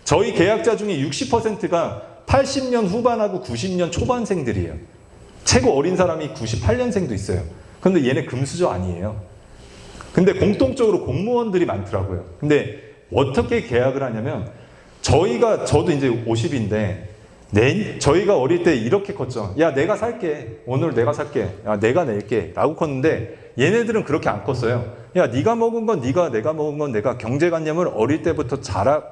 저희 계약자 중에 60%가 80년 후반하고 90년 초반생들이에요. 최고 어린 사람이 98년생도 있어요. 근데 얘네 금수저 아니에요. 근데 공통적으로 공무원들이 많더라고요. 근데 어떻게 계약을 하냐면 저도 이제 50인데 저희가 어릴 때 이렇게 컸죠. 야, 내가 살게. 오늘 내가 살게. 야, 내가 낼게. 라고 컸는데 얘네들은 그렇게 안 컸어요. 야, 네가 먹은 건 네가, 내가 먹은 건 내가. 경제관념을 어릴 때부터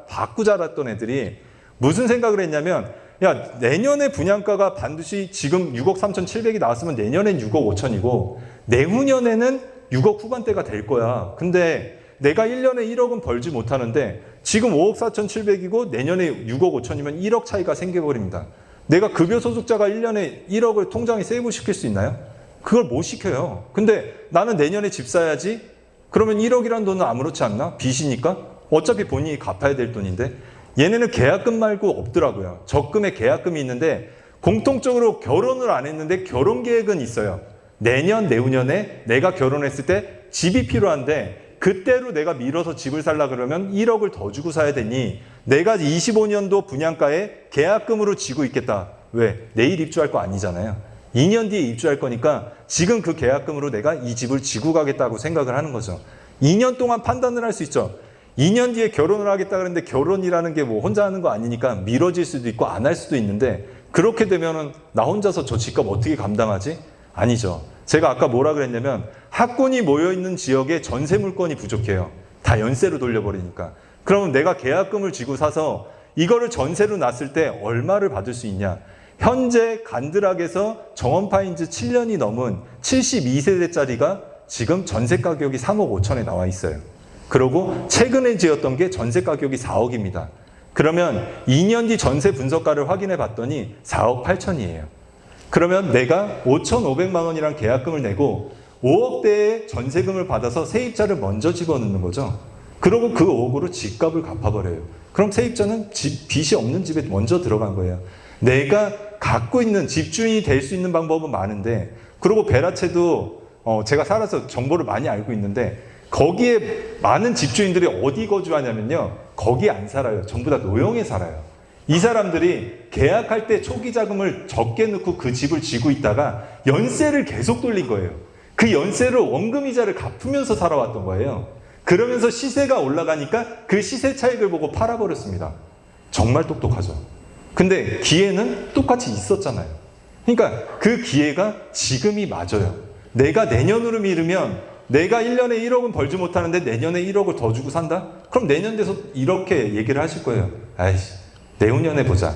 받고 자랐던 애들이 무슨 생각을 했냐면 야, 내년에 분양가가 반드시 지금 6억 3,700이 나왔으면 내년엔 6억 5천이고 내후년에는 6억 후반대가 될 거야. 근데 내가 1년에 1억은 벌지 못하는데 지금 5억 4,700이고 내년에 6억 5천이면 1억 차이가 생겨버립니다. 내가 급여소득자가 1년에 1억을 통장에 세이브시킬 수 있나요? 그걸 못 시켜요. 근데 나는 내년에 집 사야지? 그러면 1억이란 돈은 아무렇지 않나? 빚이니까? 어차피 본인이 갚아야 될 돈인데 얘네는 계약금 말고 없더라고요. 적금에 계약금이 있는데 공통적으로 결혼을 안 했는데 결혼 계획은 있어요. 내년, 내후년에 내가 결혼했을 때 집이 필요한데 그때로 내가 밀어서 집을 살라 그러면 1억을 더 주고 사야 되니 내가 25년도 분양가에 계약금으로 지고 있겠다. 왜? 내일 입주할 거 아니잖아요. 2년 뒤에 입주할 거니까 지금 그 계약금으로 내가 이 집을 지고 가겠다고 생각을 하는 거죠. 2년 동안 판단을 할 수 있죠. 2년 뒤에 결혼을 하겠다 그랬는데 결혼이라는 게 뭐 혼자 하는 거 아니니까 미뤄질 수도 있고 안 할 수도 있는데 그렇게 되면은 나 혼자서 저 집값 어떻게 감당하지? 아니죠. 제가 아까 뭐라 그랬냐면 학군이 모여있는 지역에 전세 물건이 부족해요. 다 연세로 돌려버리니까. 그러면 내가 계약금을 지고 사서 이거를 전세로 놨을 때 얼마를 받을 수 있냐? 현재 간드락에서 정원파인즈 7년이 넘은 72세대짜리가 지금 전세 가격이 3억 5천에 나와 있어요. 그리고 최근에 지었던 게 전세 가격이 4억입니다. 그러면 2년 뒤 전세 분석가를 확인해 봤더니 4억 8천이에요. 그러면 내가 5,500만 원이란 계약금을 내고 5억대의 전세금을 받아서 세입자를 먼저 집어넣는 거죠. 그리고 그 5억으로 집값을 갚아버려요. 그럼 세입자는 빚이 없는 집에 먼저 들어간 거예요. 내가 갖고 있는 집주인이 될 수 있는 방법은 많은데 그리고 베라체도 제가 살아서 정보를 많이 알고 있는데 거기에 많은 집주인들이 어디 거주하냐면요. 거기에 안 살아요. 전부 다 노형에 살아요. 이 사람들이 계약할 때 초기 자금을 적게 넣고 그 집을 지고 있다가 연세를 계속 돌린 거예요. 그 연세로 원금이자를 갚으면서 살아왔던 거예요. 그러면서 시세가 올라가니까 그 시세 차익을 보고 팔아버렸습니다. 정말 똑똑하죠. 근데 기회는 똑같이 있었잖아요. 그러니까 그 기회가 지금이 맞아요. 내가 내년으로 미루면 내가 1년에 1억은 벌지 못하는데 내년에 1억을 더 주고 산다? 그럼 내년 돼서 이렇게 얘기를 하실 거예요. 아이씨, 내후년에 보자.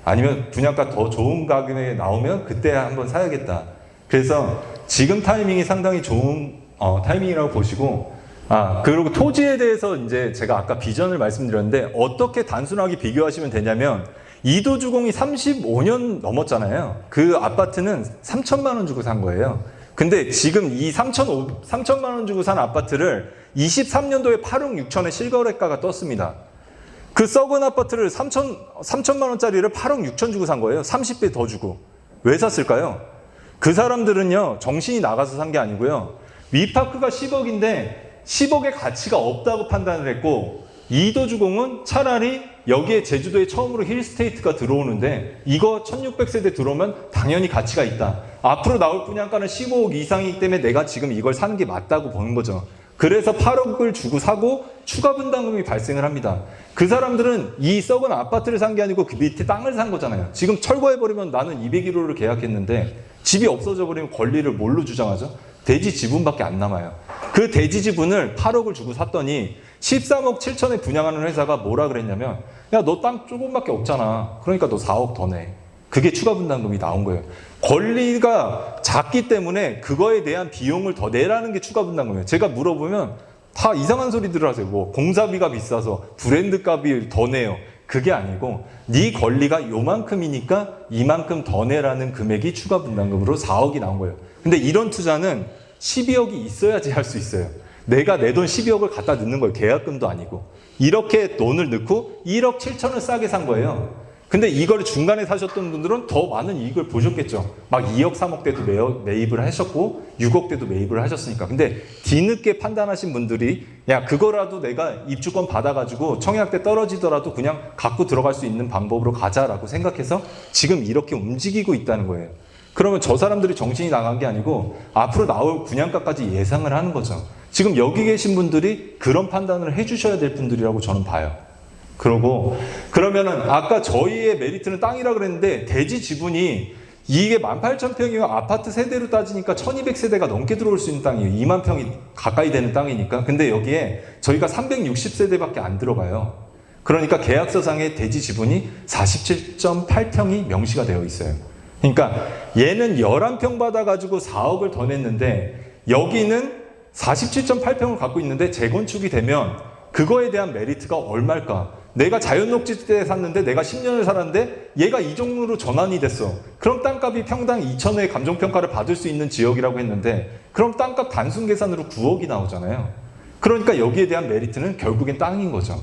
아니면 분양가 더 좋은 가격에 나오면 그때 한번 사야겠다. 그래서 지금 타이밍이 상당히 좋은 타이밍이라고 보시고 그리고 토지에 대해서 이제 제가 아까 비전을 말씀드렸는데 어떻게 단순하게 비교하시면 되냐면 이도주공이 35년 넘었잖아요. 그 아파트는 3천만 원 주고 산 거예요. 근데 지금 이 3천만 원 주고 산 아파트를 23년도에 8억 6천에 실거래가가 떴습니다. 그 썩은 아파트를 3천만 원짜리를 8억 6천 주고 산 거예요. 30배 더 주고. 왜 샀을까요? 그 사람들은요, 정신이 나가서 산 게 아니고요. 위파크가 10억인데 10억의 가치가 없다고 판단을 했고, 이도주공은 차라리 여기에 제주도에 처음으로 힐스테이트가 들어오는데 이거 1600세대 들어오면 당연히 가치가 있다. 앞으로 나올 분양가는 15억 이상이기 때문에 내가 지금 이걸 사는 게 맞다고 보는 거죠. 그래서 8억을 주고 사고 추가 분담금이 발생을 합니다. 그 사람들은 이 썩은 아파트를 산 게 아니고 그 밑에 땅을 산 거잖아요. 지금 철거해버리면 나는 201호를 계약했는데 집이 없어져 버리면 권리를 뭘로 주장하죠? 대지 지분밖에 안 남아요. 그 대지 지분을 8억을 주고 샀더니 13억 7천에 분양하는 회사가 뭐라 그랬냐면 야, 너 땅 조금밖에 없잖아. 그러니까 너 4억 더 내. 그게 추가 분담금이 나온 거예요. 권리가 작기 때문에 그거에 대한 비용을 더 내라는 게 추가 분담금이에요. 제가 물어보면 다 이상한 소리들을 하세요. 뭐 공사비가 비싸서 브랜드 값이 더 내요. 그게 아니고 네 권리가 요만큼이니까 이만큼 더 내라는 금액이 추가 분담금으로 4억이 나온 거예요. 근데 이런 투자는 12억이 있어야지 할 수 있어요. 내가 내 돈 12억을 갖다 넣는 거예요. 계약금도 아니고. 이렇게 돈을 넣고 1억 7천을 싸게 산 거예요. 근데 이걸 중간에 사셨던 분들은 더 많은 이익을 보셨겠죠. 막 2억, 3억 대도 매입을 하셨고 6억 대도 매입을 하셨으니까. 근데 뒤늦게 판단하신 분들이 야 그거라도 내가 입주권 받아가지고 청약때 떨어지더라도 그냥 갖고 들어갈 수 있는 방법으로 가자라고 생각해서 지금 이렇게 움직이고 있다는 거예요. 그러면 저 사람들이 정신이 나간 게 아니고 앞으로 나올 분양가까지 예상을 하는 거죠. 지금 여기 계신 분들이 그런 판단을 해주셔야 될 분들이라고 저는 봐요. 그러면은 아까 저희의 메리트는 땅이라 그랬는데 대지 지분이 이게 18,000평이면 아파트 세대로 따지니까 1200세대가 넘게 들어올 수 있는 땅이에요. 2만 평이 가까이 되는 땅이니까. 근데 여기에 저희가 360세대밖에 안 들어가요. 그러니까 계약서상의 대지 지분이 47.8평이 명시가 되어 있어요. 그러니까 얘는 11평 받아가지고 4억을 더 냈는데 여기는 47.8평을 갖고 있는데 재건축이 되면 그거에 대한 메리트가 얼마일까? 내가 자연녹지대에 샀는데 내가 10년을 살았는데 얘가 이 종류로 전환이 됐어. 그럼 땅값이 평당 2,000원의 감정평가를 받을 수 있는 지역이라고 했는데 그럼 땅값 단순 계산으로 9억이 나오잖아요. 그러니까 여기에 대한 메리트는 결국엔 땅인 거죠.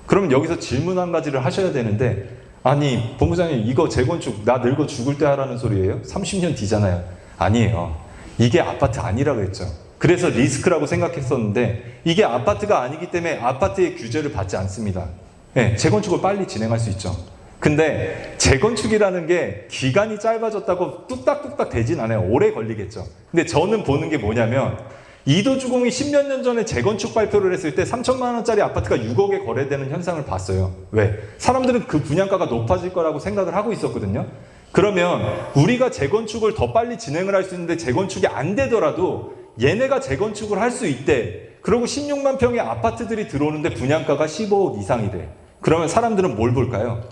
그러면 여기서 질문 한 가지를 하셔야 되는데 아니 본부장님 이거 재건축 나 늙어 죽을 때 하라는 소리예요? 30년 뒤잖아요. 아니에요. 이게 아파트 아니라고 했죠. 그래서 리스크라고 생각했었는데 이게 아파트가 아니기 때문에 아파트의 규제를 받지 않습니다. 네, 재건축을 빨리 진행할 수 있죠. 근데 재건축이라는 게 기간이 짧아졌다고 뚝딱뚝딱 되진 않아요. 오래 걸리겠죠. 근데 저는 보는 게 뭐냐면 이도주공이 10몇 년 전에 재건축 발표를 했을 때 3천만 원짜리 아파트가 6억에 거래되는 현상을 봤어요. 왜? 사람들은 그 분양가가 높아질 거라고 생각을 하고 있었거든요. 그러면 우리가 재건축을 더 빨리 진행을 할 수 있는데 재건축이 안 되더라도 얘네가 재건축을 할 수 있대. 그리고 16만 평의 아파트들이 들어오는데 분양가가 15억 이상이래. 그러면 사람들은 뭘 볼까요?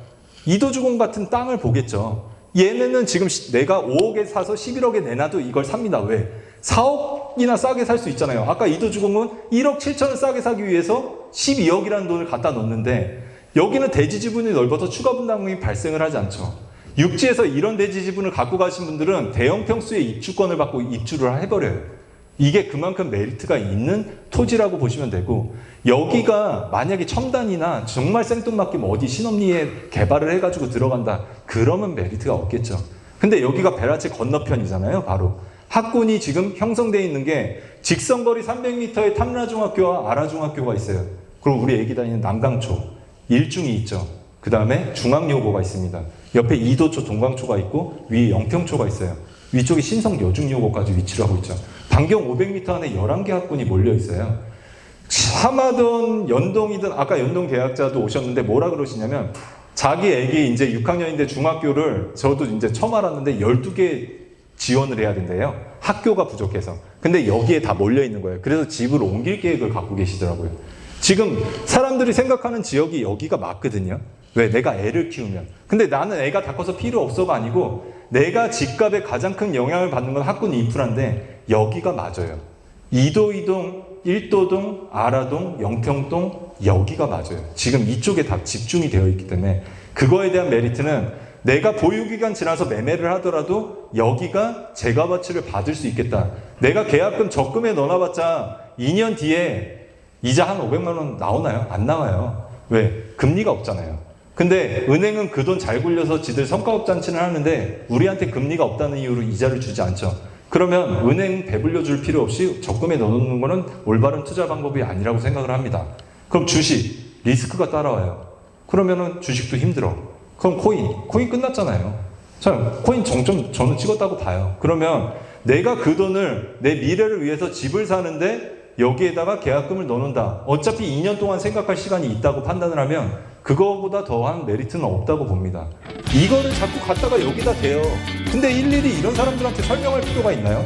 이도주공 같은 땅을 보겠죠. 얘네는 지금 내가 5억에 사서 11억에 내놔도 이걸 삽니다. 왜? 4억이나 싸게 살 수 있잖아요. 아까 이도주공은 1억 7천을 싸게 사기 위해서 12억이라는 돈을 갖다 놓는데 여기는 대지 지분이 넓어서 추가 분담금이 발생을 하지 않죠. 육지에서 이런 대지 지분을 갖고 가신 분들은 대형 평수의 입주권을 받고 입주를 해버려요. 이게 그만큼 메리트가 있는 토지라고 보시면 되고 여기가 만약에 첨단이나 정말 생뚱맞게 어디 신업리에 개발을 해가지고 들어간다 그러면 메리트가 없겠죠. 근데 여기가 베라체 건너편이잖아요. 바로 학군이 지금 형성되어 있는 게 직선거리 300m의 탐라중학교와 아라중학교가 있어요. 그리고 우리 애기 다니는 남강초, 일중이 있죠. 그 다음에 중앙여고가 있습니다. 옆에 이도초 동강초가 있고 위에 영평초가 있어요. 위쪽에 신성 여중여고까지 위치를 하고 있죠. 반경 500m 안에 11개 학군이 몰려 있어요. 삼하든 연동이든 아까 연동 계약자도 오셨는데 뭐라 그러시냐면 자기 애기 이제 6학년인데 중학교를 저도 이제 처음 알았는데 12개 지원을 해야 된대요. 학교가 부족해서. 근데 여기에 다 몰려 있는 거예요. 그래서 집을 옮길 계획을 갖고 계시더라고요. 지금 사람들이 생각하는 지역이 여기가 맞거든요. 왜? 내가 애를 키우면. 근데 나는 애가 다 커서 필요 없어가 아니고 내가 집값에 가장 큰 영향을 받는 건 학군 인프라인데 여기가 맞아요. 이도이동, 일도동, 아라동, 영평동 여기가 맞아요. 지금 이쪽에 다 집중이 되어 있기 때문에 그거에 대한 메리트는 내가 보유기간 지나서 매매를 하더라도 여기가 재가가치를 받을 수 있겠다. 내가 계약금 적금에 넣어놔봤자 2년 뒤에 이자 한 500만 원 나오나요? 안 나와요. 왜? 금리가 없잖아요. 근데 은행은 그 돈 잘 굴려서 지들 성과급 잔치를 하는데 우리한테 금리가 없다는 이유로 이자를 주지 않죠. 그러면 은행 배불려 줄 필요 없이 적금에 넣어놓는 거는 올바른 투자 방법이 아니라고 생각을 합니다. 그럼 주식, 리스크가 따라와요. 그러면은 주식도 힘들어. 그럼 코인 끝났잖아요. 자, 코인 정점 저는 찍었다고 봐요. 그러면 내가 그 돈을 내 미래를 위해서 집을 사는데 여기에다가 계약금을 넣는다. 어차피 2년 동안 생각할 시간이 있다고 판단을 하면 그거보다 더한 메리트는 없다고 봅니다. 이거를 자꾸 갖다가 여기다 대요. 근데 일일이 이런 사람들한테 설명할 필요가 있나요?